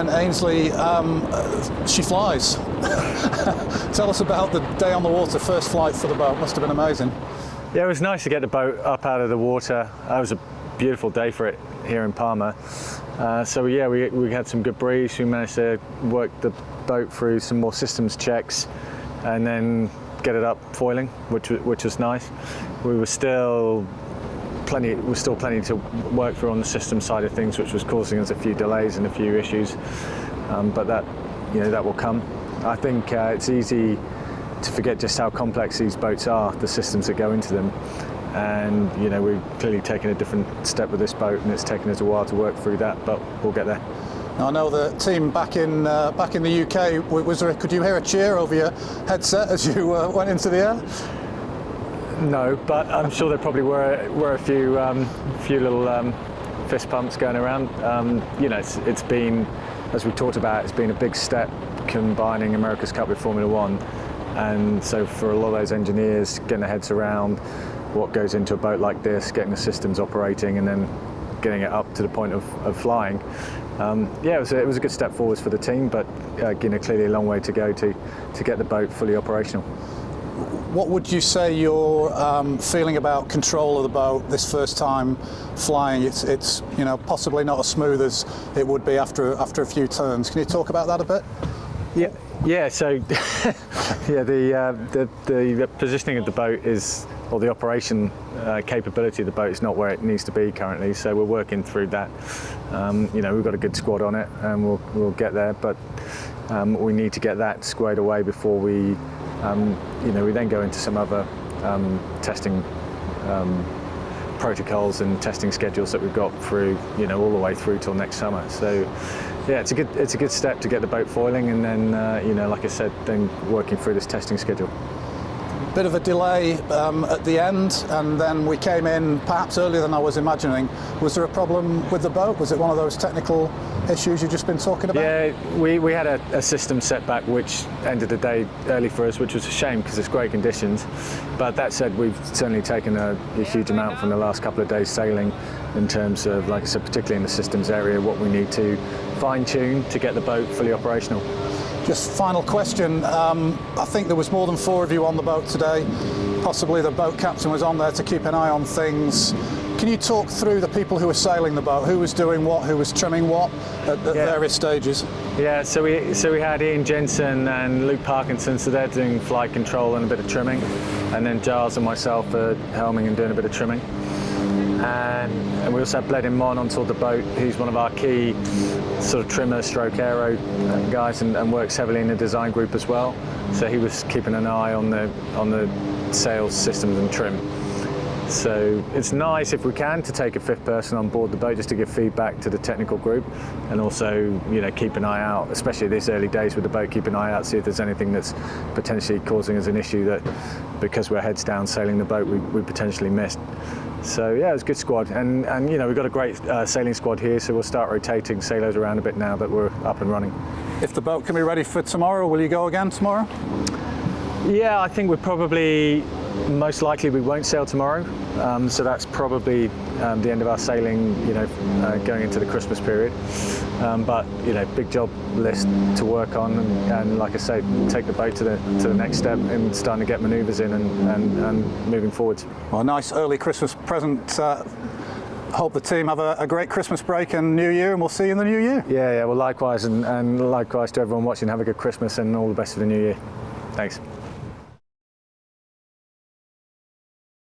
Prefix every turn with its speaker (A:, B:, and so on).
A: again, Ainslie, she flies. Tell us about the day on the water, first flight for the boat. Must have been amazing.
B: Yeah, it was nice to get the boat up out of the water. It was a beautiful day for it here in Palma. So yeah, we had some good breeze. We managed to work the boat through some more systems checks and then get it up foiling, which was nice. We were still plenty to work through on the system side of things, which was causing us a few delays and a few issues. But that will come. I think it's easy to forget just how complex these boats are, the systems that go into them. And we've clearly taken a different step with this boat, and it's taken us a while to work through that, but we'll get there.
A: Now, I know the team back in the UK. Could you hear a cheer over your headset as you went into the air?
B: No, but I'm sure there probably were a few little fist pumps going around. It's been, as we talked about, it's been a big step combining America's Cup with Formula One, and so for a lot of those engineers, getting their heads around what goes into a boat like this, getting the systems operating, and then getting it up to the point of flying. It was a good step forwards for the team, but clearly a long way to go to get the boat fully operational.
A: What would you say you're feeling about control of the boat this first time flying? It's possibly not as smooth as it would be after a few turns. Can you talk about that a bit?
B: Yeah. So the positioning of the boat is, or the operation capability of the boat is not where it needs to be currently. So we're working through that. We've got a good squad on it, and we'll get there. But we need to get that squared away before we then go into some other testing protocols and testing schedules that we've got through, all the way through till next summer. So yeah, it's a good step to get the boat foiling, and then like I said, then working through this testing schedule.
A: Bit of a delay at the end, and then we came in perhaps earlier than I was imagining. Was there a problem with the boat? Was it one of those technical issues you've just been talking about?
B: Yeah, we had a system setback which ended the day early for us, which was a shame because it's great conditions. But that said, we've certainly taken a huge amount from the last couple of days sailing in terms of, like I said, particularly in the systems area, what we need to fine-tune to get the boat fully operational.
A: Just final question. I think there was more than 4 of you on the boat today. Possibly the boat captain was on there to keep an eye on things. Can you talk through the people who were sailing the boat? Who was doing what? Who was trimming what at various stages?
B: Yeah, so we had Ian Jensen and Luke Parkinson, so they're doing flight control and a bit of trimming, and then Giles and myself are helming and doing a bit of trimming. And we also had Bledin Mon on board the boat, who's one of our key sort of trimmer stroke aero guys, and works heavily in the design group as well. So he was keeping an eye on the sails, systems and trim. So it's nice if we can to take a 5th person on board the boat just to give feedback to the technical group, and also keep an eye out, especially these early days with the boat, keep an eye out, see if there's anything that's potentially causing us an issue that because we're heads down sailing the boat we potentially missed. So yeah, it was a good squad, and we've got a great sailing squad here, so we'll start rotating sailors around a bit now that we're up and running.
A: If the boat can be ready for tomorrow, will you go again tomorrow?
B: Yeah, I think we're probably, most likely we won't sail tomorrow, so that's probably the end of our sailing, going into the Christmas period. But big job list to work on, and like I say, take the boat to the next step and starting to get manoeuvres in and moving forwards.
A: Well, a nice early Christmas present. Hope the team have a great Christmas break and New Year, and we'll see you in the New Year.
B: Yeah, well, likewise, and likewise to everyone watching. Have a good Christmas and all the best for the New Year. Thanks.